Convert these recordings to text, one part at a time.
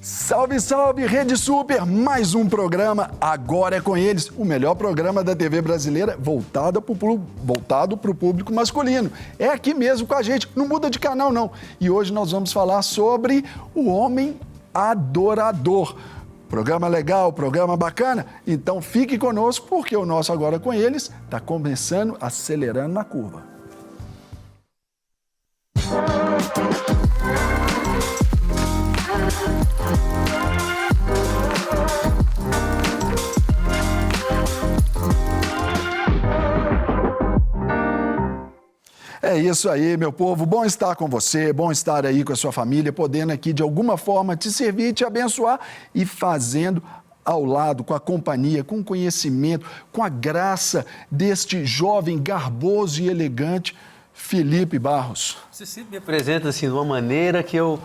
Salve, salve, Rede Super! Mais um programa, Agora é com Eles, o melhor programa da TV brasileira voltado para o público masculino. É aqui mesmo com a gente, não muda de canal não. E hoje nós vamos falar sobre o homem adorador. Programa legal, programa bacana? Então fique conosco porque o nosso Agora com Eles está começando, acelerando na curva. É isso aí, meu povo. Bom estar com você, bom estar aí com a sua família, podendo aqui de alguma forma te servir, te abençoar e fazendo ao lado, com a companhia, com o conhecimento, com a graça deste jovem garboso e elegante Felipe Barros. Você sempre me apresenta assim de uma maneira que eu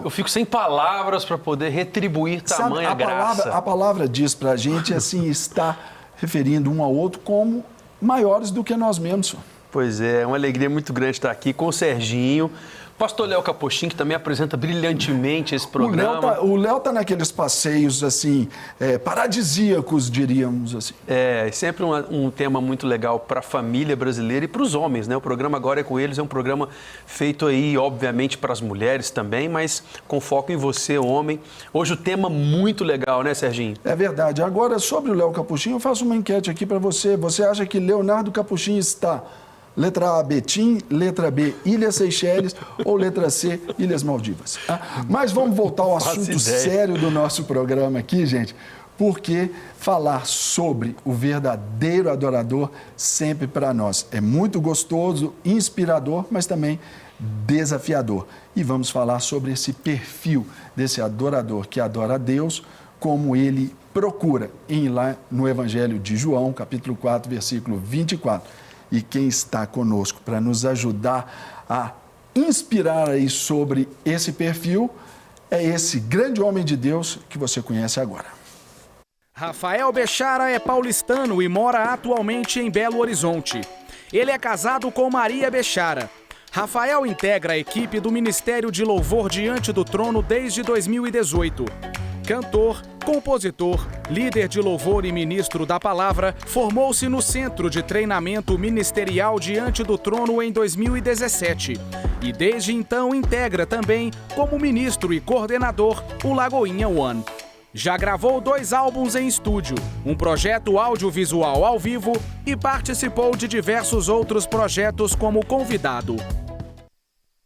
fico sem palavras para poder retribuir tamanha graça. A palavra diz para a gente assim, está referindo um ao outro como maiores do que nós mesmos. Pois é uma alegria muito grande estar aqui com o Serginho, pastor Léo Capuchin, que também apresenta brilhantemente esse programa. O Léo tá naqueles passeios, assim, paradisíacos, diríamos assim. É sempre um tema muito legal para a família brasileira e para os homens, né? O programa Agora é com Eles é um programa feito aí, obviamente, para as mulheres também, mas com foco em você, homem. Hoje o tema muito legal, né, Serginho? É verdade. Agora, sobre o Léo Capuchin, eu faço uma enquete aqui para você. Você acha que Leonardo Capuchin está... Letra A, Betim, letra B, Ilhas Seychelles ou letra C, Ilhas Maldivas. Mas vamos voltar ao assunto sério do nosso programa aqui, gente, porque falar sobre o verdadeiro adorador sempre para nós é muito gostoso, inspirador, mas também desafiador. E vamos falar sobre esse perfil desse adorador que adora a Deus, como ele procura lá no Evangelho de João, capítulo 4, versículo 24. E quem está conosco para nos ajudar a inspirar aí sobre esse perfil é esse grande homem de Deus que você conhece agora. Rafael Bechara é paulistano e mora atualmente em Belo Horizonte. Ele é casado com Maria Bechara. Rafael integra a equipe do Ministério de Louvor Diante do Trono desde 2018. Cantor, compositor, líder de louvor e ministro da palavra, formou-se no Centro de Treinamento Ministerial Diante do Trono em 2017 e desde então integra também, como ministro e coordenador, o Lagoinha One. Já gravou 2 álbuns em estúdio, um projeto audiovisual ao vivo e participou de diversos outros projetos como convidado.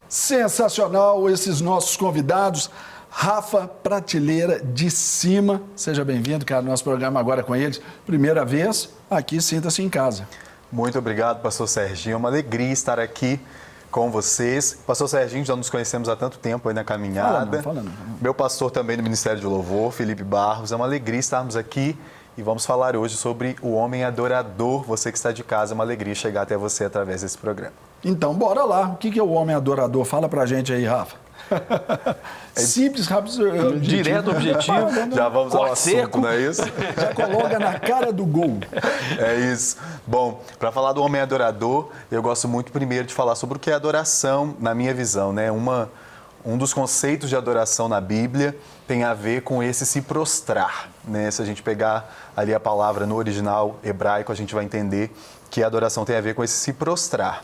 Sensacional esses nossos convidados. Rafa, prateleira de cima. Seja bem-vindo, cara, ao nosso programa Agora com Eles. Primeira vez, aqui, sinta-se em casa. Muito obrigado, pastor Serginho. É uma alegria estar aqui com vocês. Pastor Serginho, já nos conhecemos há tanto tempo aí na caminhada. Fala não. Meu pastor também do Ministério de Louvor, Felipe Barros. É uma alegria estarmos aqui e vamos falar hoje sobre o homem adorador. Você que está de casa, é uma alegria chegar até você através desse programa. Então, bora lá. O que é o homem adorador? Fala pra gente aí, Rafa. Simples, rápido, direto, objetivo. Já vamos ao assunto, não é isso? Já coloca na cara do gol. É isso. Bom, para falar do homem adorador, eu gosto muito primeiro de falar sobre o que é adoração, na minha visão, né? Um dos conceitos de adoração na Bíblia tem a ver com esse se prostrar, né? Se a gente pegar ali a palavra no original hebraico, a gente vai entender que a adoração tem a ver com esse se prostrar.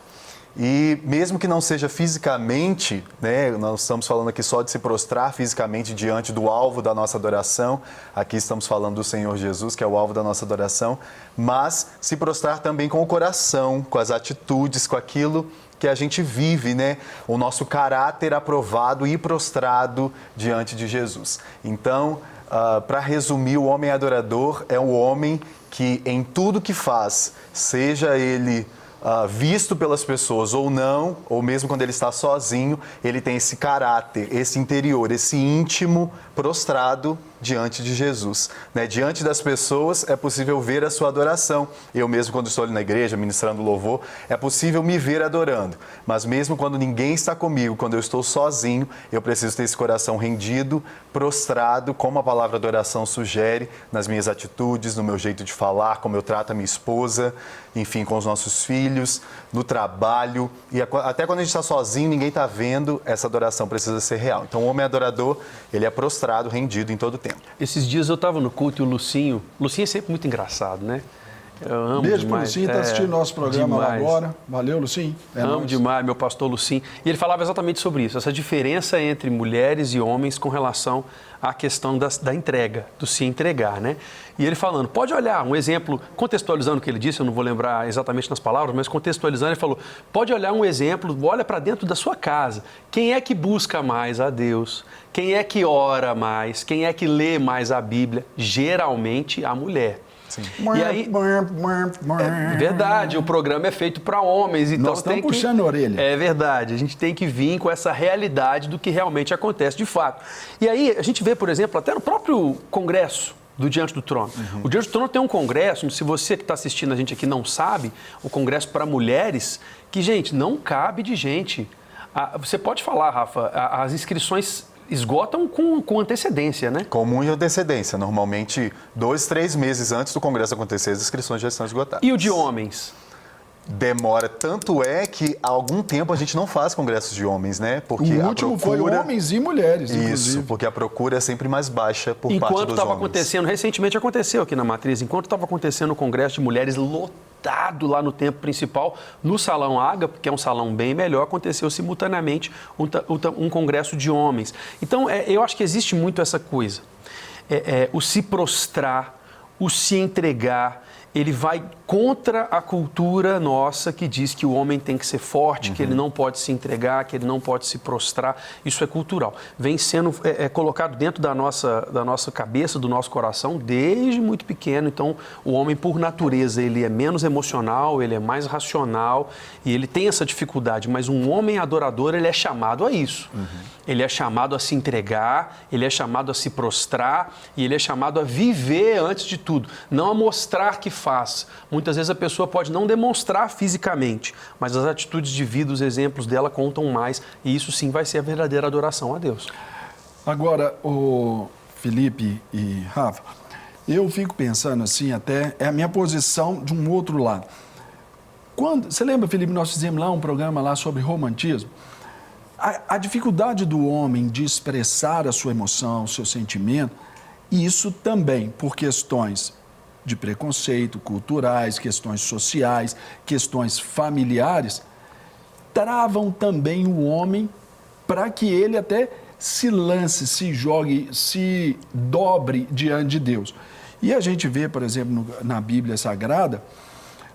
E mesmo que não seja fisicamente, né, nós estamos falando aqui só de se prostrar fisicamente diante do alvo da nossa adoração, aqui estamos falando do Senhor Jesus, que é o alvo da nossa adoração, mas se prostrar também com o coração, com as atitudes, com aquilo que a gente vive, né, o nosso caráter aprovado e prostrado diante de Jesus. Então, para resumir, o homem adorador é um homem que em tudo que faz, seja ele visto pelas pessoas ou não, ou mesmo quando ele está sozinho, ele tem esse caráter, esse interior, esse íntimo prostrado diante de Jesus, né? Diante das pessoas é possível ver a sua adoração. Eu mesmo, quando estou ali na igreja, ministrando louvor, é possível me ver adorando. Mas mesmo quando ninguém está comigo, quando eu estou sozinho, eu preciso ter esse coração rendido, prostrado, como a palavra adoração sugere, nas minhas atitudes, no meu jeito de falar, como eu trato a minha esposa, enfim, com os nossos filhos, no trabalho. E até quando a gente está sozinho, ninguém está vendo, essa adoração precisa ser real. Então, o homem adorador, ele é prostrado, rendido em todo o tempo. Esses dias eu estava no culto e o Lucinho é sempre muito engraçado, né? Eu amo Beijo demais. pro Lucinho, está assistindo nosso programa lá demais. agora. Valeu, Lucinho. Amo nóis. demais, meu pastor Lucinho. E ele falava exatamente sobre isso, essa diferença entre mulheres e homens com relação à questão da entrega, do se entregar, né? E ele falando, pode olhar, um exemplo, contextualizando o que ele disse, eu não vou lembrar exatamente nas palavras, mas contextualizando, ele falou, pode olhar um exemplo, olha para dentro da sua casa. Quem é que busca mais a Deus? Quem é que ora mais? Quem é que lê mais a Bíblia? Geralmente a mulher. Sim. E aí, é verdade, o programa é feito para homens, então Nós estamos tem que... puxando a orelha. É verdade, a gente tem que vir com essa realidade do que realmente acontece de fato. E aí a gente vê, por exemplo, até no próprio Congresso do Diante do Trono. O Diante do Trono tem um congresso, se você que está assistindo a gente aqui não sabe, o congresso para mulheres, que, gente, não cabe de gente. Você pode falar, Rafa, as inscrições esgotam com antecedência, né? Com muita antecedência. Normalmente, 2, 3 meses antes do congresso acontecer, as inscrições já estão esgotadas. E o de homens? Demora. Tanto é que há algum tempo a gente não faz congressos de homens, né? Porque O último foi homens e mulheres, inclusive. Isso, porque a procura é sempre mais baixa por parte Enquanto dos estava homens. acontecendo, recentemente aconteceu aqui na Matriz, enquanto estava acontecendo o congresso de mulheres lotado lá no templo principal, no Salão Ágape, que é um salão bem melhor, aconteceu simultaneamente um congresso de homens. Então, eu acho que existe muito essa coisa, o se prostrar, o se entregar, ele vai contra a cultura nossa que diz que o homem tem que ser forte, que ele não pode se entregar, que ele não pode se prostrar. Isso é cultural. Vem sendo colocado dentro da nossa cabeça, do nosso coração, desde muito pequeno. Então, o homem, por natureza, ele é menos emocional, ele é mais racional e ele tem essa dificuldade. Mas um homem adorador, ele é chamado a isso. Ele é chamado a se entregar, ele é chamado a se prostrar e ele é chamado a viver antes de tudo, não a mostrar que faz. Muitas vezes a pessoa pode não demonstrar fisicamente, mas as atitudes de vida, os exemplos dela contam mais e isso sim vai ser a verdadeira adoração a Deus. Agora, o Felipe e Rafa, eu fico pensando assim, até é a minha posição de um outro lado. Você lembra, Felipe, nós fizemos lá um programa lá sobre romantismo? A dificuldade do homem de expressar a sua emoção, o seu sentimento, e isso também por questões de preconceito, culturais, questões sociais, questões familiares, travam também o homem para que ele até se lance, se jogue, se dobre diante de Deus. E a gente vê, por exemplo, na Bíblia Sagrada,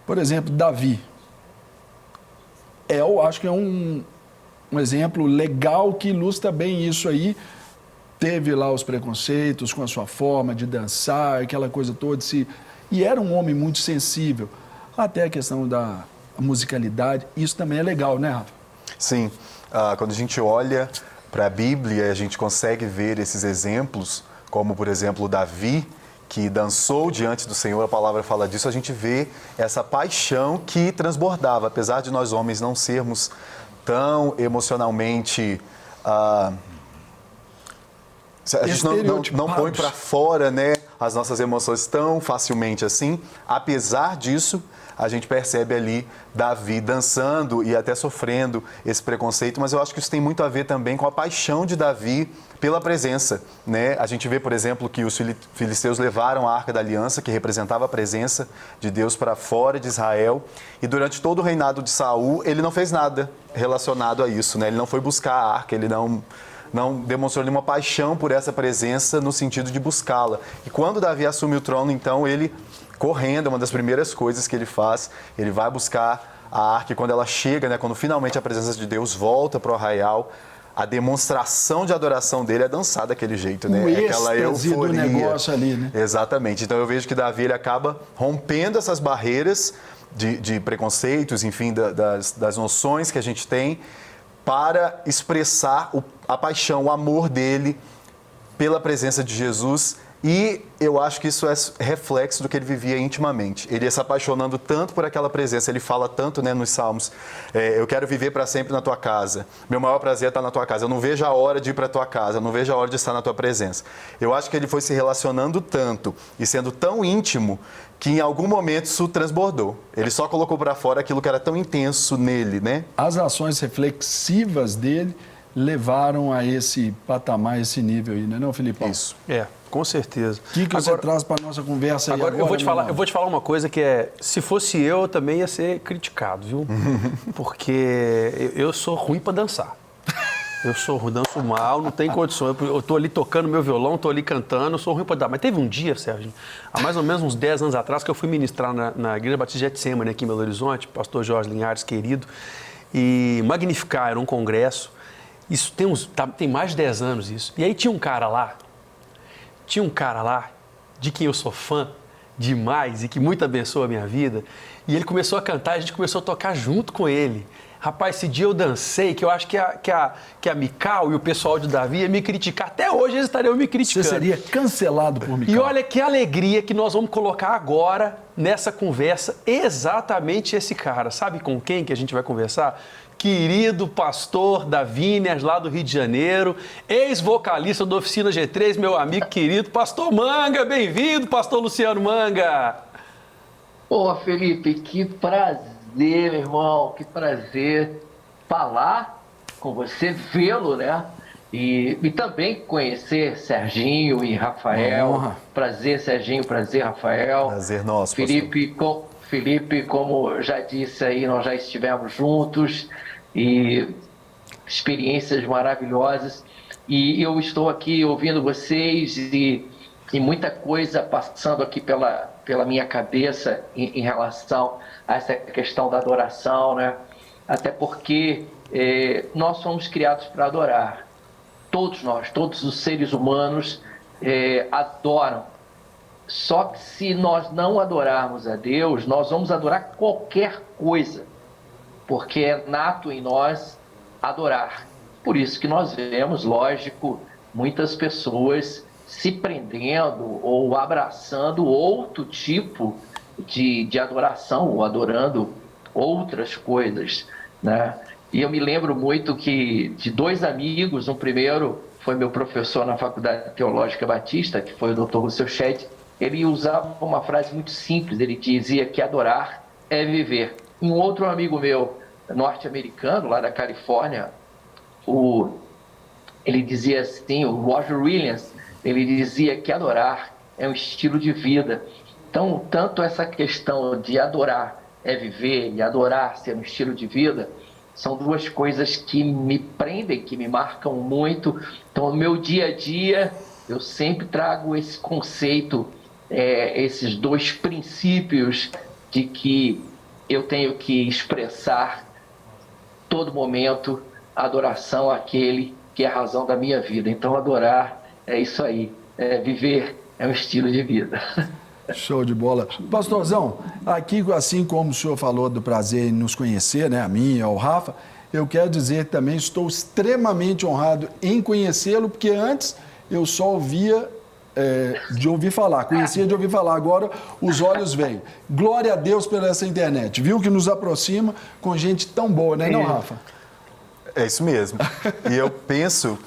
por exemplo, Davi. Eu acho que é um exemplo legal que ilustra bem isso aí. Teve lá os preconceitos com a sua forma de dançar, aquela coisa toda. E era um homem muito sensível. Até a questão da musicalidade. Isso também é legal, né, Rafa? Sim. Quando a gente olha para a Bíblia, a gente consegue ver esses exemplos, como, por exemplo, Davi, que dançou diante do Senhor, a palavra fala disso, a gente vê essa paixão que transbordava. Apesar de nós homens não sermos tão emocionalmente... a gente não põe para fora, né, as nossas emoções tão facilmente assim. Apesar disso, a gente percebe ali Davi dançando e até sofrendo esse preconceito, mas eu acho que isso tem muito a ver também com a paixão de Davi pela presença, né? A gente vê, por exemplo, que os filisteus levaram a Arca da Aliança, que representava a presença de Deus, para fora de Israel, e durante todo o reinado de Saul, ele não fez nada relacionado a isso, né? Ele não foi buscar a Arca, ele não demonstrou nenhuma paixão por essa presença no sentido de buscá-la. E quando Davi assume o trono, então, ele, correndo, uma das primeiras coisas que ele faz, ele vai buscar a arca, e quando ela chega, né, quando finalmente a presença de Deus volta para o arraial, a demonstração de adoração dele é dançar daquele jeito, né? O aquela euforia. Do negócio ali, né? Exatamente. Então eu vejo que Davi, ele acaba rompendo essas barreiras de preconceitos, enfim, das noções que a gente tem, para expressar a paixão, o amor dele pela presença de Jesus. E eu acho que isso é reflexo do que ele vivia intimamente. Ele ia se apaixonando tanto por aquela presença, ele fala tanto, né, nos Salmos, eu quero viver para sempre na tua casa, meu maior prazer é estar na tua casa, eu não vejo a hora de ir para a tua casa, eu não vejo a hora de estar na tua presença. Eu acho que ele foi se relacionando tanto e sendo tão íntimo que em algum momento isso transbordou. Ele só colocou para fora aquilo que era tão intenso nele, né? As ações reflexivas dele levaram a esse patamar, esse nível aí, não é não, Filipão? Isso. Com certeza. O que você traz para a nossa conversa aí agora? Eu vou te falar uma coisa que se fosse eu também ia ser criticado, viu? Porque eu sou ruim para dançar. Danço mal, não tem condições. Eu tô ali tocando meu violão, tô ali cantando, eu sou ruim para dar. Mas teve um dia, Sérgio, há mais ou menos uns 10 anos atrás, que eu fui ministrar na Igreja Batista de Getsemane, aqui em Belo Horizonte, pastor Jorge Linhares, querido, e Magnificar, era um congresso. Isso tem mais de 10 anos isso. E aí tinha um cara lá, de quem eu sou fã demais e que muito abençoa a minha vida, e ele começou a cantar e a gente começou a tocar junto com ele. Rapaz, esse dia eu dancei, que eu acho que a Mical e o pessoal de Davi ia me criticar. Até hoje eles estariam me criticando. Você seria cancelado por Mical. E olha que alegria que nós vamos colocar agora nessa conversa exatamente esse cara. Sabe com quem que a gente vai conversar? Querido pastor Davíners, lá do Rio de Janeiro, ex-vocalista da Oficina G3, meu amigo querido, pastor Manga, bem-vindo, pastor Luciano Manga. Ô, Felipe, que prazer, meu irmão, que prazer falar com você, vê-lo, né? E também conhecer Serginho e Rafael. Prazer, Serginho, prazer, Rafael. Prazer nosso, Felipe, como já disse aí, nós já estivemos juntos e experiências maravilhosas. E eu estou aqui ouvindo vocês e muita coisa passando aqui pela minha cabeça em relação a essa questão da adoração, né? Até porque nós somos criados para adorar. Todos nós, todos os seres humanos adoram. Só que se nós não adorarmos a Deus, nós vamos adorar qualquer coisa, porque é nato em nós adorar. Por isso que nós vemos, lógico, muitas pessoas se prendendo ou abraçando outro tipo de adoração, ou adorando outras coisas, né? E eu me lembro muito de dois amigos, um primeiro foi meu professor na Faculdade Teológica Batista, que foi o Dr. Russell Shedd. Ele usava uma frase muito simples, ele dizia que adorar é viver. Um outro amigo meu, norte-americano, lá da Califórnia, ele dizia assim, o Roger Williams, ele dizia que adorar é um estilo de vida. Então, tanto essa questão de adorar é viver e adorar ser um estilo de vida, são duas coisas que me prendem, que me marcam muito. Então, no meu dia a dia, eu sempre trago esse conceito, esses dois princípios de que eu tenho que expressar todo momento a adoração àquele que é a razão da minha vida. Então, adorar é isso aí, viver é um estilo de vida. Show de bola. Pastorzão, aqui, assim como o senhor falou do prazer em nos conhecer, né, a mim e ao Rafa, eu quero dizer que também estou extremamente honrado em conhecê-lo, porque antes eu só ouvia de ouvir falar, conhecia de ouvir falar, agora os olhos veem. Glória a Deus pela essa internet, viu, que nos aproxima com gente tão boa, né, não, Rafa? É isso mesmo. E eu penso,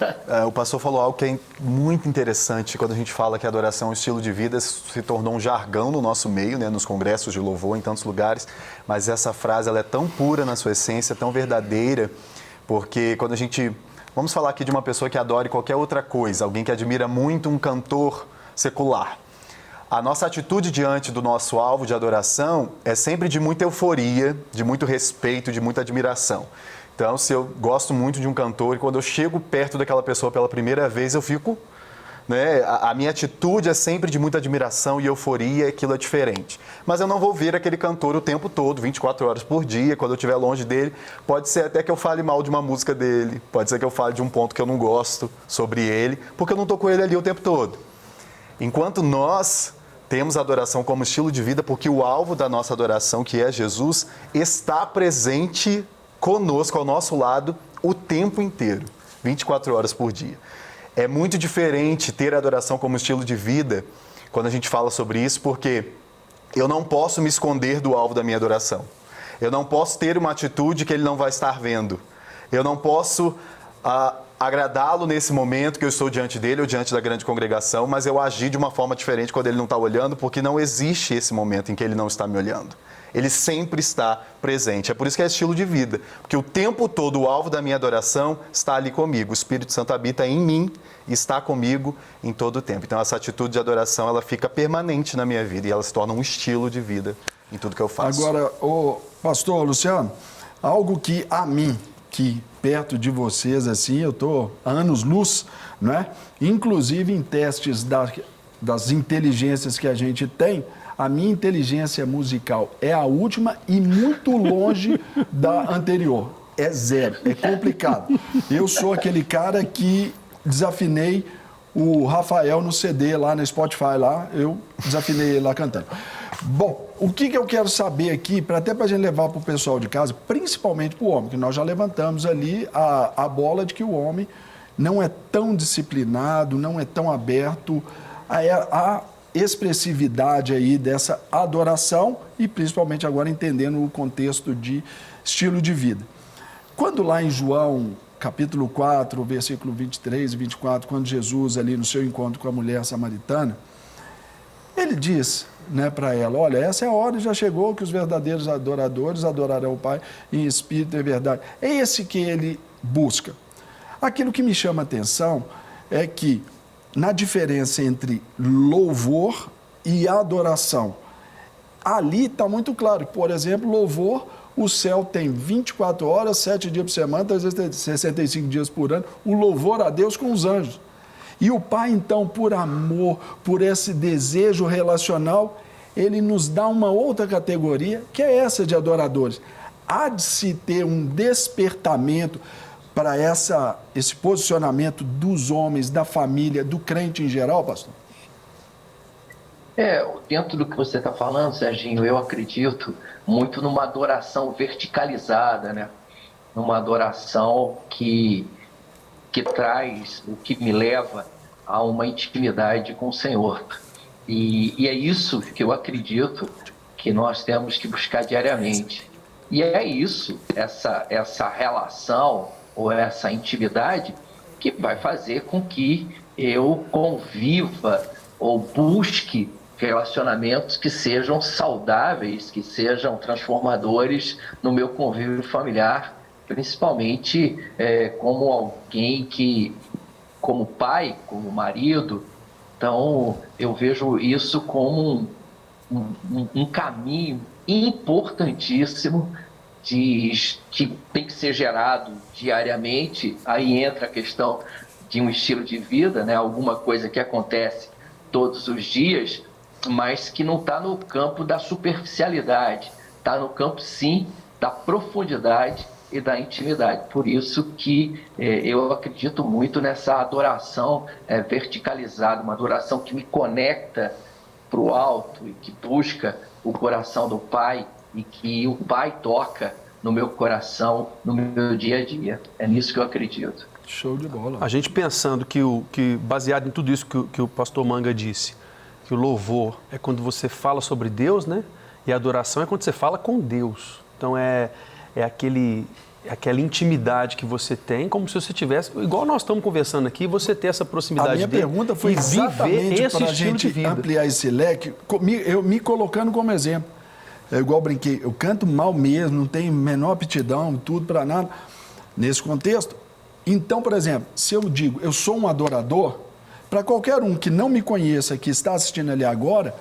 o pastor falou algo que é muito interessante, quando a gente fala que a adoração é um estilo de vida, se tornou um jargão no nosso meio, né, nos congressos de louvor, em tantos lugares, mas essa frase ela é tão pura na sua essência, tão verdadeira, porque quando a gente... Vamos falar aqui de uma pessoa que adore qualquer outra coisa, alguém que admira muito um cantor secular. A nossa atitude diante do nosso alvo de adoração é sempre de muita euforia, de muito respeito, de muita admiração. Então, se eu gosto muito de um cantor e quando eu chego perto daquela pessoa pela primeira vez, eu fico... né, a minha atitude é sempre de muita admiração e euforia, aquilo é diferente. Mas eu não vou ver aquele cantor o tempo todo, 24 horas por dia, quando eu estiver longe dele. Pode ser até que eu fale mal de uma música dele, pode ser que eu fale de um ponto que eu não gosto sobre ele, porque eu não estou com ele ali o tempo todo. Enquanto nós temos a adoração como estilo de vida, porque o alvo da nossa adoração, que é Jesus, está presente conosco, ao nosso lado, o tempo inteiro, 24 horas por dia. É muito diferente ter a adoração como estilo de vida quando a gente fala sobre isso, porque eu não posso me esconder do alvo da minha adoração. Eu não posso ter uma atitude que ele não vai estar vendo. Eu não posso agradá-lo nesse momento que eu estou diante dele ou diante da grande congregação, mas eu agir de uma forma diferente quando ele não está olhando, porque não existe esse momento em que ele não está me olhando. Ele sempre está presente. É por isso que é estilo de vida, porque o tempo todo o alvo da minha adoração está ali comigo. O Espírito Santo habita em mim e está comigo em todo o tempo. Então essa atitude de adoração, ela fica permanente na minha vida e ela se torna um estilo de vida em tudo que eu faço. Agora, pastor Luciano, algo que a mim, que perto de vocês, assim, eu estou anos-luz, não é? Inclusive em testes das inteligências que a gente tem, a minha inteligência musical é a última e muito longe da anterior. É zero, é complicado. Eu sou aquele cara que desafinei o Rafael no CD lá no Spotify, lá, eu desafinei ele lá cantando. Bom, o que eu quero saber aqui, até para a gente levar para o pessoal de casa, principalmente para o homem, que nós já levantamos ali a bola de que o homem não é tão disciplinado, não é tão aberto a expressividade aí dessa adoração e principalmente agora entendendo o contexto de estilo de vida. Quando lá em João, capítulo 4, versículo 23 e 24, quando Jesus ali no seu encontro com a mulher samaritana, ele diz, né, para ela, olha, essa é a hora, já chegou, que os verdadeiros adoradores adorarão o Pai em espírito e verdade. É esse que ele busca. Aquilo que me chama a atenção é que na diferença entre louvor e adoração, ali está muito claro. Por exemplo, louvor, o céu tem 24 horas, 7 dias por semana, 365 dias por ano, o louvor a Deus com os anjos. E o Pai, então, por amor, por esse desejo relacional, ele nos dá uma outra categoria, que é essa de adoradores. Há de se ter um despertamento para esse posicionamento dos homens, da família, do crente em geral, pastor? Dentro do que você está falando, Serginho, eu acredito muito numa adoração verticalizada, né? Numa adoração que traz, o que me leva a uma intimidade com o Senhor. E é isso que eu acredito que nós temos que buscar diariamente. E é isso, essa relação ou essa intimidade que vai fazer com que eu conviva ou busque relacionamentos que sejam saudáveis, que sejam transformadores no meu convívio familiar, principalmente como alguém que, como pai, como marido. Então, eu vejo isso como um caminho importantíssimo que tem que ser gerado diariamente. Aí entra a questão de um estilo de vida, né? Alguma coisa que acontece todos os dias, mas que não está no campo da superficialidade, está no campo, sim, da profundidade e da intimidade. Por isso que eu acredito muito nessa adoração verticalizada, uma adoração que me conecta para o alto e que busca o coração do Pai e que o Pai toca no meu coração, no meu dia a dia. É nisso que eu acredito. Show de bola. A gente pensando que baseado em tudo isso que o pastor Manga disse, que o louvor é quando você fala sobre Deus, né? E a adoração é quando você fala com Deus. Então é aquela intimidade que você tem, como se você tivesse, igual nós estamos conversando aqui, você ter essa proximidade dele. A minha pergunta foi exatamente para a gente ampliar esse leque, eu me colocando como exemplo. É igual brinquei, eu canto mal mesmo, não tenho menor aptidão, tudo para nada, nesse contexto. Então, por exemplo, se eu digo, eu sou um adorador, para qualquer um que não me conheça, que está assistindo ali agora,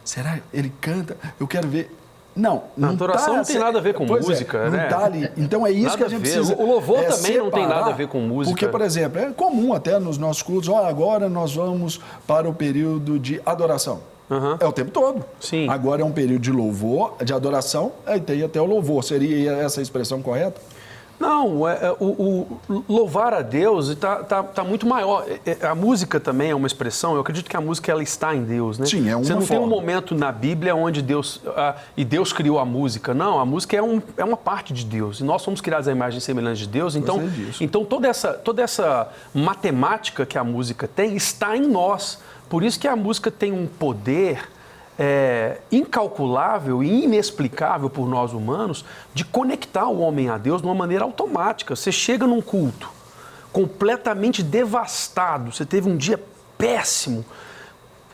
será que ele canta? Eu quero ver. Não, a adoração não tem nada a ver com música, né? Não tá ali. Então é isso nada que a gente precisa. O louvor também separar, não tem nada a ver com música. Porque, por exemplo, é comum até nos nossos cultos, agora nós vamos para o período de adoração. Uhum. É o tempo todo. Sim. Agora é um período de louvor, de adoração, aí tem até o louvor. Seria essa a expressão correta? Não, o louvar a Deus está muito maior. A música também é uma expressão, eu acredito que a música ela está em Deus, né? Sim, é uma Você não tem um forma. momento na Bíblia onde Deus criou a música. Não, a música é uma parte de Deus. E nós somos criados à imagem e semelhança de Deus. Então toda essa matemática que a música tem está em nós. Por isso que a música tem um poder incalculável e inexplicável por nós humanos de conectar o homem a Deus de uma maneira automática. Você chega num culto completamente devastado, você teve um dia péssimo,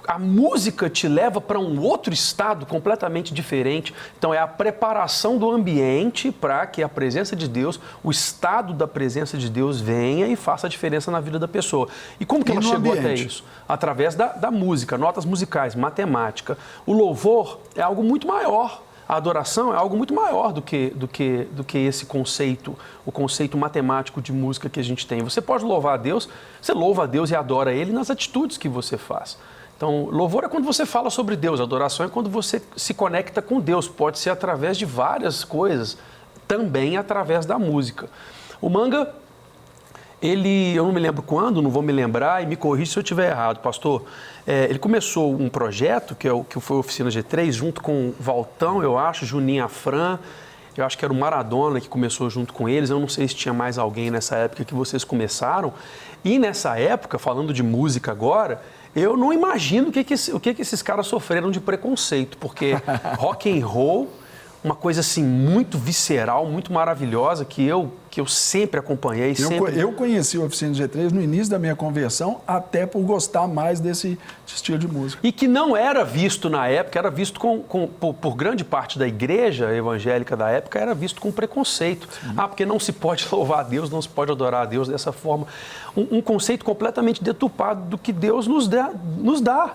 a música te leva para um outro estado completamente diferente. Então é a preparação do ambiente para que a presença de Deus, o estado da presença de Deus venha e faça a diferença na vida da pessoa. E como que ela chegou até isso? Através da música, notas musicais, matemática. O louvor é algo muito maior. A adoração é algo muito maior do que esse conceito, o conceito matemático de música que a gente tem. Você pode louvar a Deus, você louva a Deus e adora Ele nas atitudes que você faz. Então, louvor é quando você fala sobre Deus, adoração é quando você se conecta com Deus, pode ser através de várias coisas, também através da música. O Manga, eu não me lembro quando, não vou me lembrar, e me corrija se eu estiver errado, pastor. Ele começou um projeto, que foi a Oficina G3, junto com o Valtão, eu acho, Juninho Afran, eu acho que era o Maradona que começou junto com eles, eu não sei se tinha mais alguém nessa época que vocês começaram. E nessa época, falando de música agora, eu não imagino o que esses caras sofreram de preconceito, porque rock and roll, uma coisa assim muito visceral, muito maravilhosa, que eu sempre acompanhei. Eu conheci o Oficina G3 no início da minha conversão, até por gostar mais desse estilo de música. E que não era visto na época, era visto por grande parte da igreja evangélica da época, era visto com preconceito. Sim. Porque não se pode louvar a Deus, não se pode adorar a Deus dessa forma. Um conceito completamente deturpado do que Deus nos dá.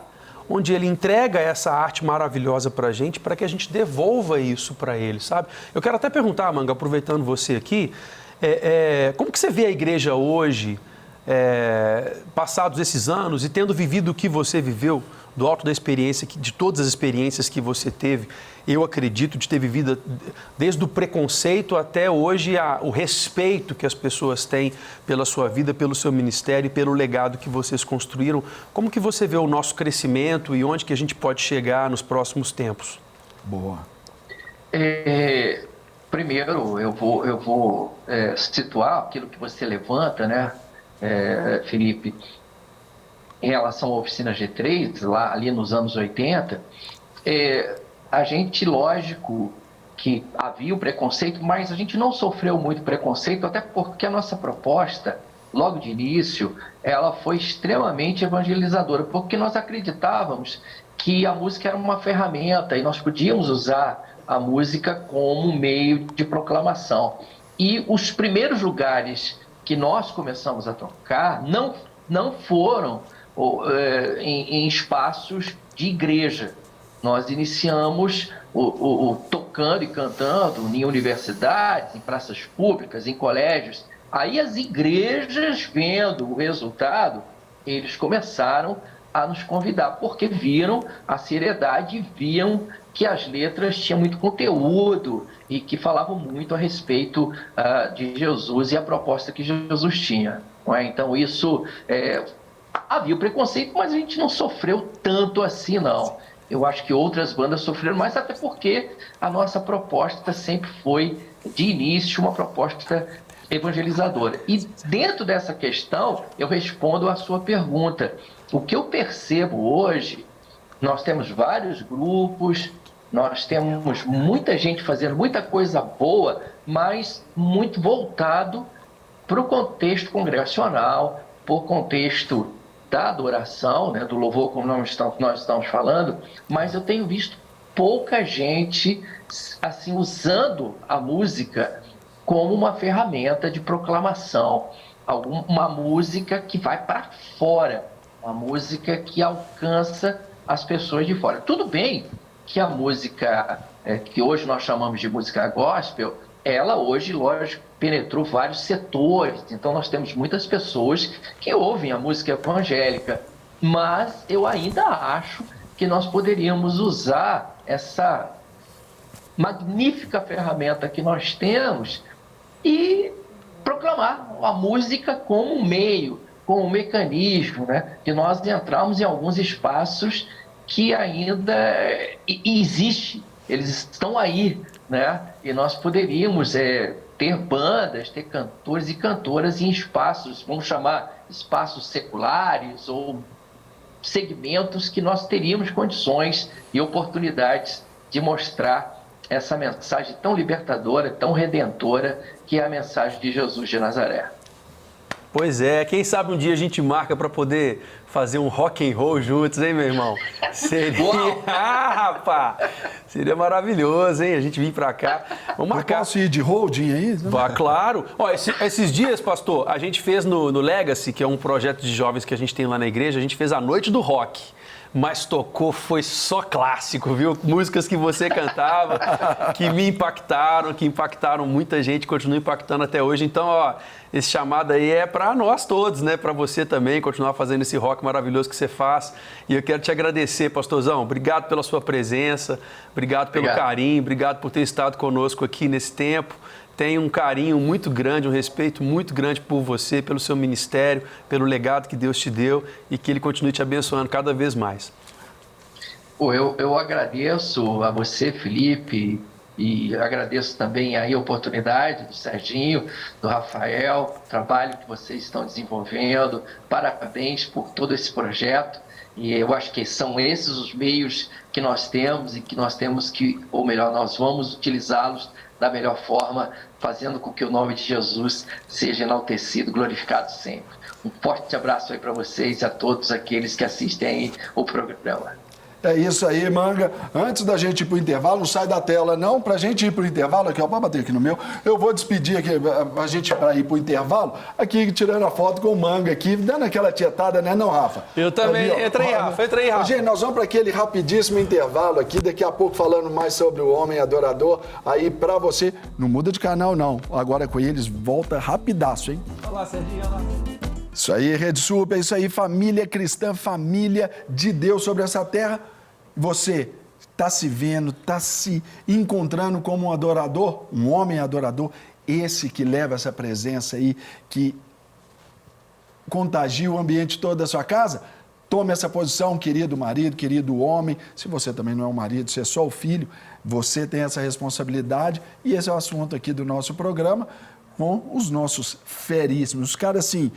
Onde Ele entrega essa arte maravilhosa para a gente, para que a gente devolva isso para Ele, sabe? Eu quero até perguntar, Manga, aproveitando você aqui, como que você vê a igreja hoje, passados esses anos, e tendo vivido o que você viveu, do alto da experiência, de todas as experiências que você teve, eu acredito de ter vivido desde o preconceito até hoje o respeito que as pessoas têm pela sua vida, pelo seu ministério e pelo legado que vocês construíram. Como que você vê o nosso crescimento e onde que a gente pode chegar nos próximos tempos? Boa. Primeiro, eu vou situar aquilo que você levanta, né, Felipe, em relação à Oficina G3, ali nos anos 80, a gente, lógico, que havia o preconceito, mas a gente não sofreu muito preconceito, até porque a nossa proposta, logo de início, ela foi extremamente evangelizadora, porque nós acreditávamos que a música era uma ferramenta e nós podíamos usar a música como meio de proclamação. E os primeiros lugares que nós começamos a tocar não foram em espaços de igreja. Nós iniciamos tocando e cantando em universidades, em praças públicas, em colégios. Aí as igrejas, vendo o resultado, eles começaram a nos convidar, porque viram a seriedade, viam que as letras tinham muito conteúdo e que falavam muito a respeito de Jesus e a proposta que Jesus tinha. Não é? Então isso... havia o preconceito, mas a gente não sofreu tanto assim, não. Eu acho que outras bandas sofreram mais, até porque a nossa proposta sempre foi, de início, uma proposta evangelizadora. E dentro dessa questão, eu respondo à sua pergunta. O que eu percebo hoje, nós temos vários grupos, nós temos muita gente fazendo muita coisa boa, mas muito voltado para o contexto congregacional, para o contexto da adoração, né, do louvor, como nós estamos falando, mas eu tenho visto pouca gente assim usando a música como uma ferramenta de proclamação, uma música que vai para fora, uma música que alcança as pessoas de fora. Tudo bem que a música que hoje nós chamamos de música gospel, ela hoje, lógico, penetrou vários setores. Então nós temos muitas pessoas que ouvem a música evangélica, mas eu ainda acho que nós poderíamos usar essa magnífica ferramenta que nós temos e proclamar a música como um meio, como um mecanismo, né, de nós entrarmos em alguns espaços que ainda existem, eles estão aí, né, e nós poderíamos ter bandas, ter cantores e cantoras em espaços, vamos chamar espaços seculares ou segmentos que nós teríamos condições e oportunidades de mostrar essa mensagem tão libertadora, tão redentora, que é a mensagem de Jesus de Nazaré. Pois é, quem sabe um dia a gente marca para poder fazer um rock and roll juntos, hein, meu irmão? Seria, rapaz, seria maravilhoso, hein? A gente vir para cá. Vamos marcar. Eu posso ir de holding aí? Claro. Ó, esses dias, pastor, a gente fez no Legacy, que é um projeto de jovens que a gente tem lá na igreja, a gente fez a Noite do Rock. Mas tocou, foi só clássico, viu? Músicas que você cantava, que me impactaram, que impactaram muita gente, continuam impactando até hoje. Então, ó, esse chamado aí é para nós todos, né? Para você também, continuar fazendo esse rock maravilhoso que você faz. E eu quero te agradecer, pastorzão. Obrigado pela sua presença, obrigado pelo carinho, obrigado por ter estado conosco aqui nesse tempo. Tenho um carinho muito grande, um respeito muito grande por você, pelo seu ministério, pelo legado que Deus te deu e que Ele continue te abençoando cada vez mais. Eu agradeço a você, Felipe, e agradeço também aí a oportunidade do Serginho, do Rafael, o trabalho que vocês estão desenvolvendo. Parabéns por todo esse projeto. E eu acho que são esses os meios que nós temos e que nós temos que, ou melhor, nós vamos utilizá-los da melhor forma, fazendo com que o nome de Jesus seja enaltecido, glorificado sempre. Um forte abraço aí para vocês e a todos aqueles que assistem o programa. É isso aí, Manga. Antes da gente ir para o intervalo, não sai da tela, não. Para a gente ir para o intervalo, aqui, ó, pode bater aqui no meu. Eu vou despedir aqui a gente para ir para o intervalo, aqui tirando a foto com o Manga aqui, dando aquela tietada, né, não, Rafa? Eu também. Entra aí, Rafa. Gente, nós vamos para aquele rapidíssimo intervalo aqui, daqui a pouco falando mais sobre o homem adorador. Aí, para você, não muda de canal, não. Agora com eles, volta rapidaço, hein? Olha lá, Serginho, olha lá. Isso aí, Rede Super, é isso aí, família cristã, família de Deus sobre essa terra. Você está se vendo, está se encontrando como um adorador, um homem adorador, esse que leva essa presença aí, que contagia o ambiente todo da sua casa? Tome essa posição, querido marido, querido homem. Se você também não é um marido, você é só o filho, você tem essa responsabilidade. E esse é o assunto aqui do nosso programa, com os nossos feríssimos, os caras assim,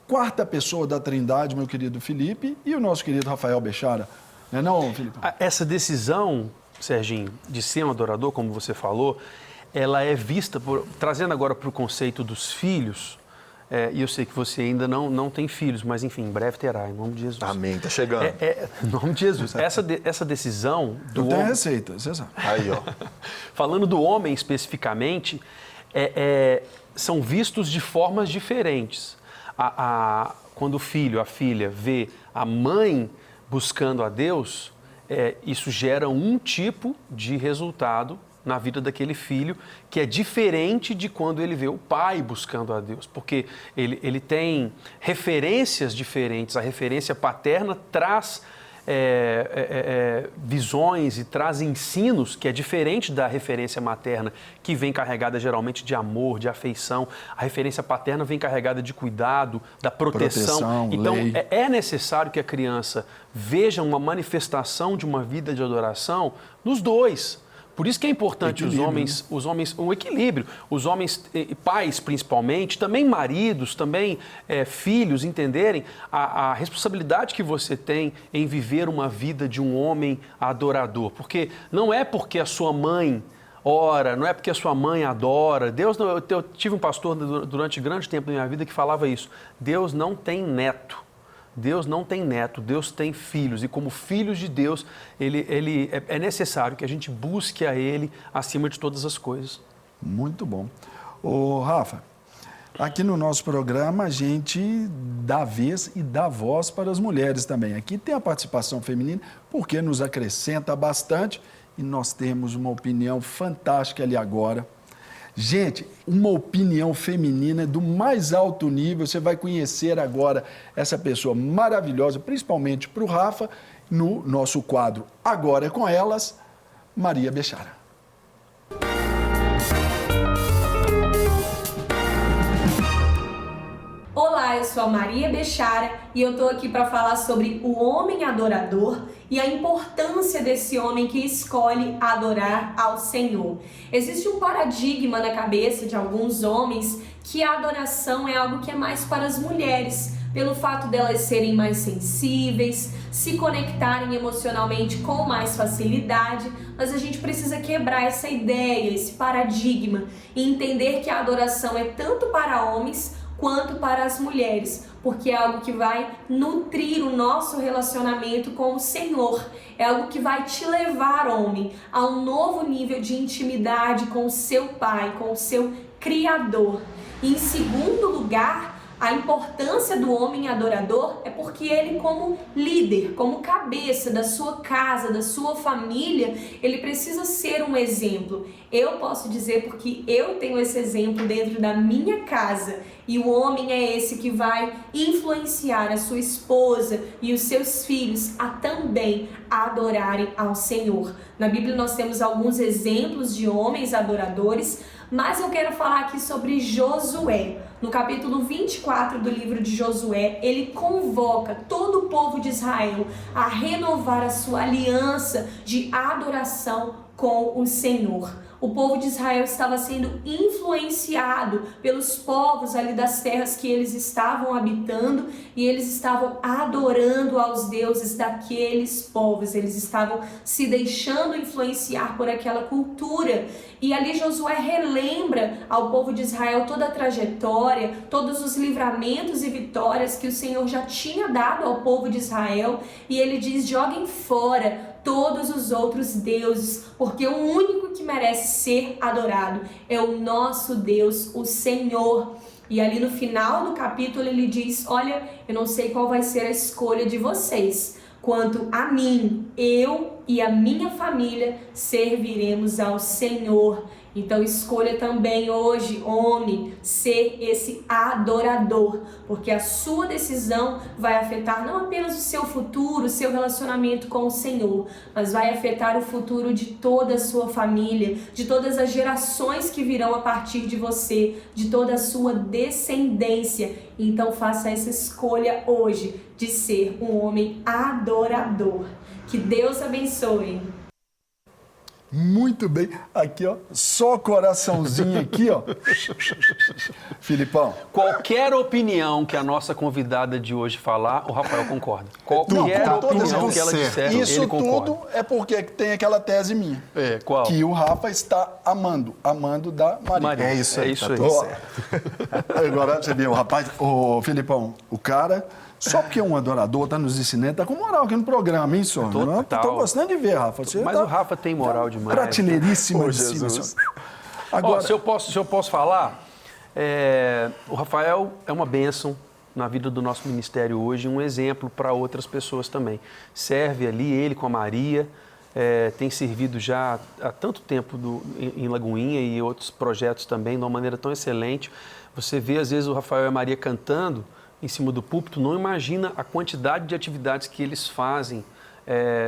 quarta pessoa da Trindade, meu querido Felipe, e o nosso querido Rafael Bechara. Não é não, Felipe? Essa decisão, Serginho, de ser um adorador, como você falou, ela é vista, trazendo agora para o conceito dos filhos, e eu sei que você ainda não tem filhos, mas enfim, em breve terá, em nome de Jesus. Amém, tá chegando. Em nome de Jesus. Essa decisão do Eu tenho homem... a receita, você sabe. Aí, ó. Falando do homem especificamente, são vistos de formas diferentes. Quando o filho, a filha, vê a mãe buscando a Deus, isso gera um tipo de resultado na vida daquele filho que é diferente de quando ele vê o pai buscando a Deus, porque ele tem referências diferentes. A referência paterna traz visões e traz ensinos que é diferente da referência materna, que vem carregada geralmente de amor, de afeição. A referência paterna vem carregada de cuidado, da proteção. Então, lei. É necessário que a criança veja uma manifestação de uma vida de adoração nos dois. Por isso que é importante os homens, um equilíbrio. Os homens, pais principalmente, também maridos, também filhos, entenderem a responsabilidade que você tem em viver uma vida de um homem adorador. Porque não é porque a sua mãe ora, não é porque a sua mãe adora. Eu tive um pastor durante grande tempo da minha vida que falava isso. Deus não tem neto. Deus não tem neto, Deus tem filhos. E como filhos de Deus, é necessário que a gente busque a Ele acima de todas as coisas. Muito bom. Ô, Rafa, aqui no nosso programa a gente dá vez e dá voz para as mulheres também. Aqui tem a participação feminina, porque nos acrescenta bastante e nós temos uma opinião fantástica ali agora. Gente, uma opinião feminina do mais alto nível. Você vai conhecer agora essa pessoa maravilhosa, principalmente para o Rafa, no nosso quadro Agora é com Elas, Maria Bechara. Olá, eu sou a Maria Bechara e eu tô aqui para falar sobre o homem adorador e a importância desse homem que escolhe adorar ao Senhor. Existe um paradigma na cabeça de alguns homens que a adoração é algo que é mais para as mulheres, pelo fato delas serem mais sensíveis, se conectarem emocionalmente com mais facilidade, mas a gente precisa quebrar essa ideia, esse paradigma e entender que a adoração é tanto para homens quanto para as mulheres, porque é algo que vai nutrir o nosso relacionamento com o Senhor, é algo que vai te levar, homem, a um novo nível de intimidade com o seu Pai, com o seu Criador. E em segundo lugar, a importância do homem adorador é porque ele, como líder, como cabeça da sua casa, da sua família, ele precisa ser um exemplo. Eu posso dizer porque eu tenho esse exemplo dentro da minha casa, e o homem é esse que vai influenciar a sua esposa e os seus filhos a também adorarem ao Senhor. Na Bíblia nós temos alguns exemplos de homens adoradores, mas eu quero falar aqui sobre Josué. No capítulo 24 do livro de Josué, ele convoca todo o povo de Israel a renovar a sua aliança de adoração com o Senhor. O povo de Israel estava sendo influenciado pelos povos ali das terras que eles estavam habitando e eles estavam adorando aos deuses daqueles povos. Eles estavam se deixando influenciar por aquela cultura. E ali Josué relembra ao povo de Israel toda a trajetória, todos os livramentos e vitórias que o Senhor já tinha dado ao povo de Israel. E ele diz: joguem fora todos os outros deuses, porque o único que merece ser adorado é o nosso Deus, o Senhor. E ali no final do capítulo ele diz: olha, eu não sei qual vai ser a escolha de vocês. Quanto a mim, eu e a minha família serviremos ao Senhor. Então escolha também hoje, homem, ser esse adorador, porque a sua decisão vai afetar não apenas o seu futuro, o seu relacionamento com o Senhor, mas vai afetar o futuro de toda a sua família, de todas as gerações que virão a partir de você, de toda a sua descendência. Então faça essa escolha hoje de ser um homem adorador. Que Deus abençoe. Muito bem. Aqui, ó, só coraçãozinho aqui, ó. Filipão. Qualquer opinião que a nossa convidada de hoje falar, o Rafael concorda. Qualquer opinião que ela disser, isso ele concorda. tudo é porque tem aquela tese minha. É, qual? Que o Rafa está amando da Maria. É isso aí. É isso tá aí. tudo certo. Agora você viu, rapaz, o Filipão, o cara, só porque um adorador tá nos ensinando, tá com moral aqui no programa, hein, senhor? Total. Tô gostando de ver, Rafa. Você Mas tá, o Rafa tem moral demais. prateleiríssima de Jesus. cima, senhor. Agora, Se eu posso falar, o Rafael é uma bênção na vida do nosso ministério hoje, um exemplo para outras pessoas também. Serve ali, ele com a Maria, tem servido já há tanto tempo em Lagoinha e outros projetos também, de uma maneira tão excelente. Você vê, às vezes, o Rafael e a Maria cantando em cima do púlpito, não imagina a quantidade de atividades que eles fazem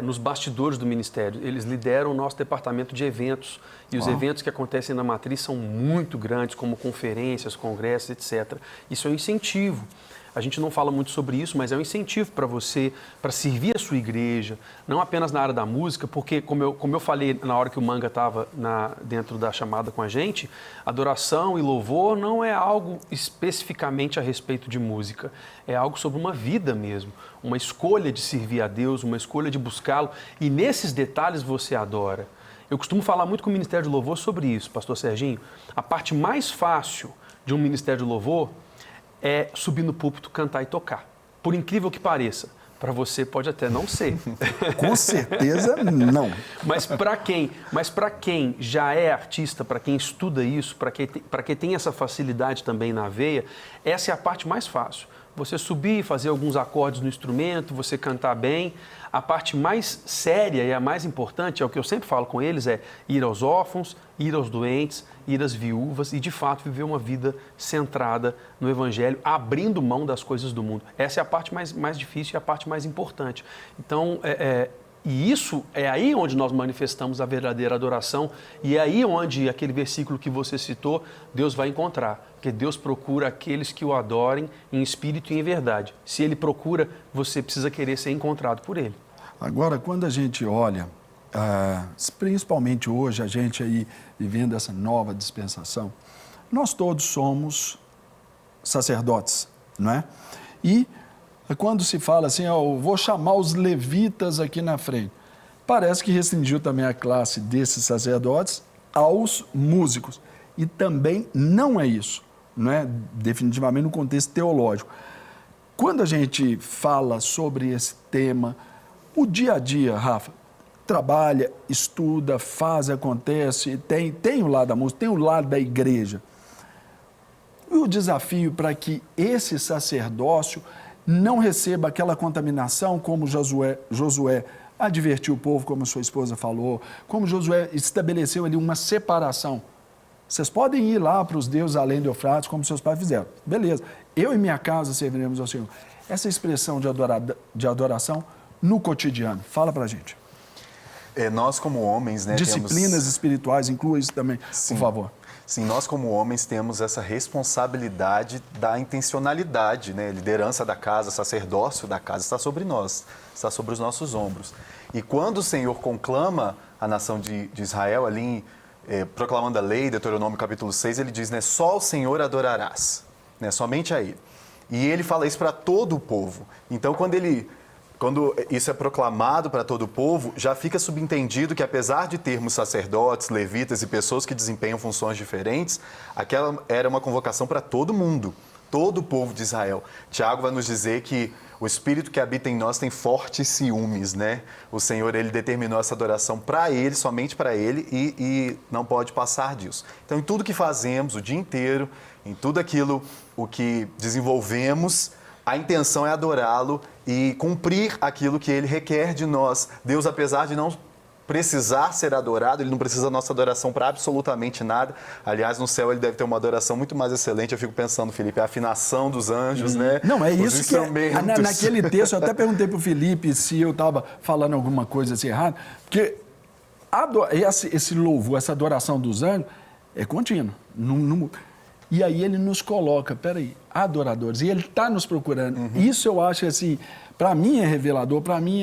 nos bastidores do ministério. Eles lideram o nosso departamento de eventos e os eventos que acontecem na matriz são muito grandes, como conferências, congressos, etc. Isso é um incentivo. A gente não fala muito sobre isso, mas é um incentivo para você, para servir a sua igreja, não apenas na área da música, porque, como eu falei na hora que o Manga estava dentro da chamada com a gente, adoração e louvor não é algo especificamente a respeito de música, é algo sobre uma vida mesmo, uma escolha de servir a Deus, uma escolha de buscá-lo, e nesses detalhes você adora. Eu costumo falar muito com o Ministério de Louvor sobre isso, pastor Serginho. A parte mais fácil de um Ministério de Louvor é subir no púlpito, cantar e tocar. Por incrível que pareça, para você pode até não ser. com certeza não. Mas para quem já é artista, para quem estuda isso, para quem tem essa facilidade também na veia, essa é a parte mais fácil. Você subir, fazer alguns acordes no instrumento, você cantar bem. A parte mais séria e a mais importante, é o que eu sempre falo com eles, é ir aos órfãos, ir aos doentes, ir às viúvas e, de fato, viver uma vida centrada no Evangelho, abrindo mão das coisas do mundo. Essa é a parte mais difícil e a parte mais importante. Então, E isso é aí onde nós manifestamos a verdadeira adoração e é aí onde aquele versículo que você citou, Deus vai encontrar. Porque Deus procura aqueles que o adorem em espírito e em verdade. Se Ele procura, você precisa querer ser encontrado por Ele. Agora, quando a gente olha, principalmente hoje, a gente aí vivendo essa nova dispensação, nós todos somos sacerdotes, não é? E quando se fala assim, eu vou chamar os levitas aqui na frente, parece que restringiu também a classe desses sacerdotes aos músicos. E também não é isso, não é? Definitivamente no contexto teológico. Quando a gente fala sobre esse tema, o dia a dia, Rafa, trabalha, estuda, faz, acontece, tem o lado da música, tem o lado da igreja. E o desafio para que esse sacerdócio não receba aquela contaminação como Josué advertiu o povo, como sua esposa falou, como Josué estabeleceu ali uma separação. Vocês podem ir lá para os deuses além do Eufrates, como seus pais fizeram. Beleza, eu e minha casa serviremos ao Senhor. Essa expressão de adoração no cotidiano, fala para a gente. Nós como homens, né, disciplinas espirituais, inclui isso também, Sim. por favor. Sim, nós como homens temos essa responsabilidade da intencionalidade, né? Liderança da casa, sacerdócio da casa está sobre nós, está sobre os nossos ombros. E quando o Senhor conclama a nação de Israel, ali proclamando a lei, Deuteronômio capítulo 6, ele diz, né, só ao Senhor adorarás, né, somente a Ele. E ele fala isso para todo o povo. Então, quando isso é proclamado para todo o povo, já fica subentendido que, apesar de termos sacerdotes, levitas e pessoas que desempenham funções diferentes, aquela era uma convocação para todo mundo, todo o povo de Israel. Tiago vai nos dizer que o Espírito que habita em nós tem fortes ciúmes, né? O Senhor, Ele determinou essa adoração para Ele, somente para Ele, e não pode passar disso. Então, em tudo que fazemos, o dia inteiro, em tudo aquilo o que desenvolvemos, a intenção é adorá-lo e cumprir aquilo que Ele requer de nós. Deus, apesar de não precisar ser adorado, Ele não precisa da nossa adoração para absolutamente nada. Aliás, no céu Ele deve ter uma adoração muito mais excelente. Eu fico pensando, Felipe, a afinação dos anjos, né? Não, é Os isso que naquele texto, eu até perguntei para o Felipe se eu estava falando alguma coisa assim errada, porque esse louvor, essa adoração dos anjos é contínua. E aí ele nos coloca, peraí, adoradores, e ele está nos procurando. Isso eu acho assim, para mim é revelador, para mim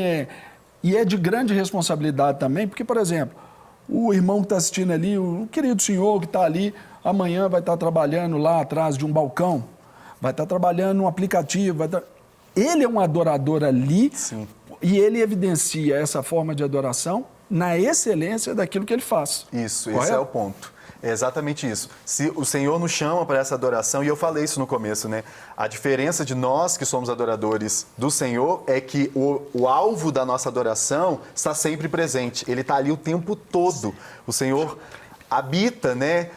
e é de grande responsabilidade também, porque, por exemplo, o irmão que está assistindo ali, o querido senhor que está ali, amanhã vai estar trabalhando lá atrás de um balcão, vai estar trabalhando num aplicativo, ele é um adorador ali. Sim. E ele evidencia essa forma de adoração na excelência daquilo que ele faz. Isso, correto? Esse é o ponto. É exatamente isso. Se o Senhor nos chama para essa adoração, e eu falei isso no começo, né? A diferença de nós que somos adoradores do Senhor é que o alvo da nossa adoração está sempre presente. Ele está ali o tempo todo. O Senhor habita, né,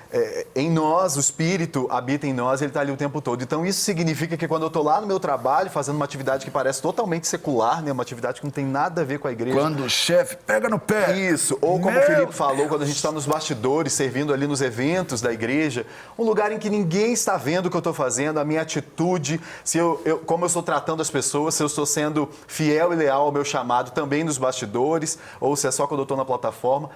em nós, o Espírito habita em nós, Ele está ali o tempo todo. Então, isso significa que quando eu estou lá no meu trabalho, fazendo uma atividade que parece totalmente secular, né, uma atividade que não tem nada a ver com a igreja. Quando o chefe pega no pé. Isso. Ou como o Felipe falou, quando a gente está nos bastidores, servindo ali nos eventos da igreja, um lugar em que ninguém está vendo o que eu estou fazendo, a minha atitude, como eu estou tratando as pessoas, se eu estou sendo fiel e leal ao meu chamado também nos bastidores, ou se é só quando eu estou na plataforma.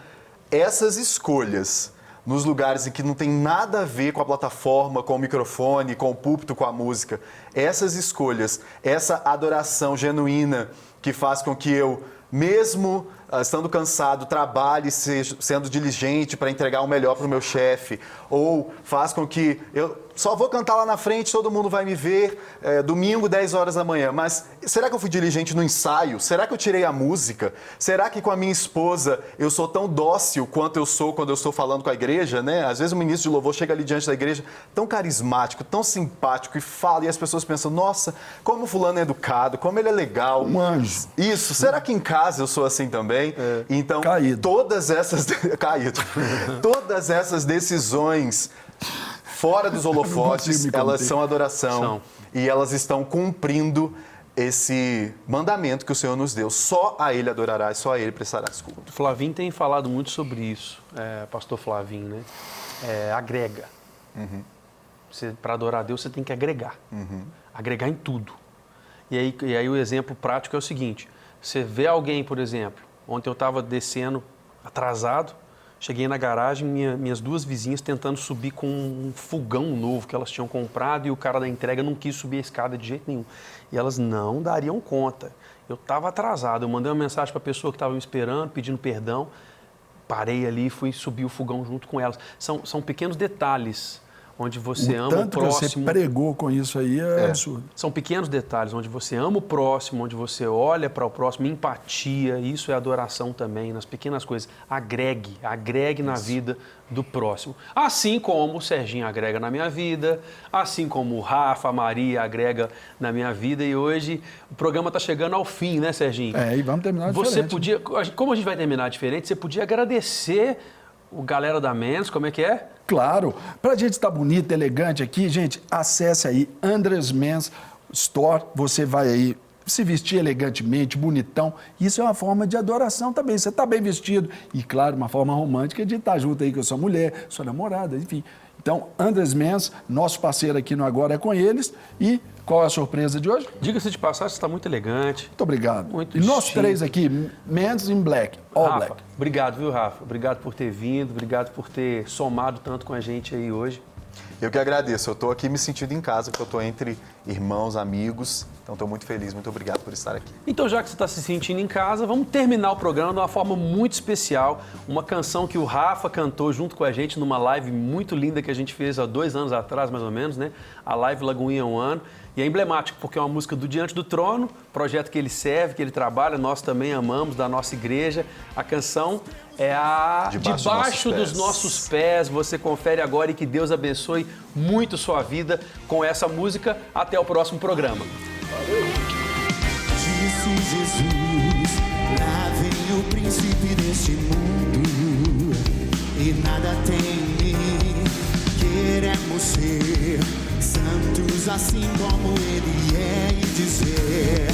Essas escolhas nos lugares em que não tem nada a ver com a plataforma, com o microfone, com o púlpito, com a música, essas escolhas, essa adoração genuína que faz com que eu, mesmo estando cansado, trabalhe sendo diligente para entregar o melhor para o meu chefe, ou faz com que eu só vou cantar lá na frente, todo mundo vai me ver, domingo, 10 horas da manhã. Mas será que eu fui diligente no ensaio? Será que eu tirei a música? Será que com a minha esposa eu sou tão dócil quanto eu sou quando eu estou falando com a igreja, né? Às vezes o ministro de louvor chega ali diante da igreja tão carismático, tão simpático e fala, e as pessoas pensam, nossa, como fulano é educado, como ele é legal. Um anjo. Isso. Será que em casa eu sou assim também? Então, caído. Todas essas... caído. Todas essas decisões fora dos holofotes, elas são adoração. E elas estão cumprindo esse mandamento que o Senhor nos deu. Só a Ele adorarás, só a Ele prestarás culto. O Flavinho tem falado muito sobre isso, pastor Flavinho, né? Agrega. Para adorar a Deus, você tem que agregar. Agregar em tudo. E aí o exemplo prático é o seguinte. Você vê alguém, por exemplo, Ontem eu estava descendo atrasado, cheguei na garagem, minhas duas vizinhas tentando subir com um fogão novo que elas tinham comprado e o cara da entrega não quis subir a escada de jeito nenhum. E elas não dariam conta. Eu estava atrasado, eu mandei uma mensagem para a pessoa que estava me esperando, pedindo perdão, parei ali e fui subir o fogão junto com elas. São pequenos detalhes onde você ama o tanto que você próximo. pregou com isso aí é absurdo. São pequenos detalhes onde você ama o próximo, onde você olha para o próximo, empatia, isso é adoração também, nas pequenas coisas. Agregue na vida do próximo. Assim como o Serginho agrega na minha vida, assim como o Rafa, a Maria agrega na minha vida. E hoje o programa está chegando ao fim, né, Serginho? E vamos terminar diferente. Você podia, como a gente vai terminar diferente, você podia agradecer o galera da Men's, como é que é? Claro. Pra gente estar bonito, elegante aqui, gente, acesse aí Andres Men's Store. Você vai aí se vestir elegantemente, bonitão. Isso é uma forma de adoração também. Você está bem vestido. E, claro, uma forma romântica de estar junto aí com a sua mulher, sua namorada, enfim. Então, Andres Men's, nosso parceiro aqui no Agora é com eles. E qual é a surpresa de hoje? Diga-se de passagem, você está muito elegante. Muito obrigado. Muito e nós chique. três aqui, Men's in Black, all Rafa, black. obrigado, viu, Rafa? Obrigado por ter vindo, obrigado por ter somado tanto com a gente aí hoje. Eu que agradeço, eu estou aqui me sentindo em casa, porque eu estou entre irmãos, amigos, então estou muito feliz, muito obrigado por estar aqui. Então, já que você está se sentindo em casa, vamos terminar o programa de uma forma muito especial, uma canção que o Rafa cantou junto com a gente numa live muito linda que a gente fez há 2 anos atrás, mais ou menos, né? A live Lagoinha um ano. E é emblemático, porque é uma música do Diante do Trono, projeto que ele serve, que ele trabalha, nós também amamos, da nossa igreja. A canção é a Debaixo dos Nossos Pés. Você confere agora e que Deus abençoe muito sua vida com essa música. Até o próximo programa. Disse Jesus, lá vem o príncipe deste mundo e nada tem em mim. Queremos ser santos assim como ele é e dizer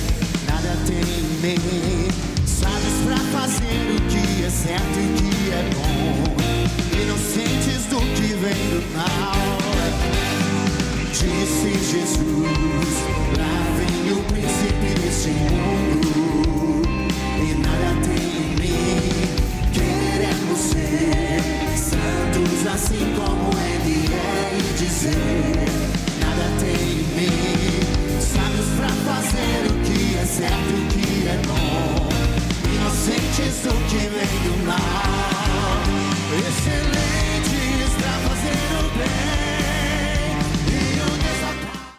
nada tem em mim. Sábios pra fazer o que é certo e o que é bom, inocentes do que vem do mal. Disse Jesus, lá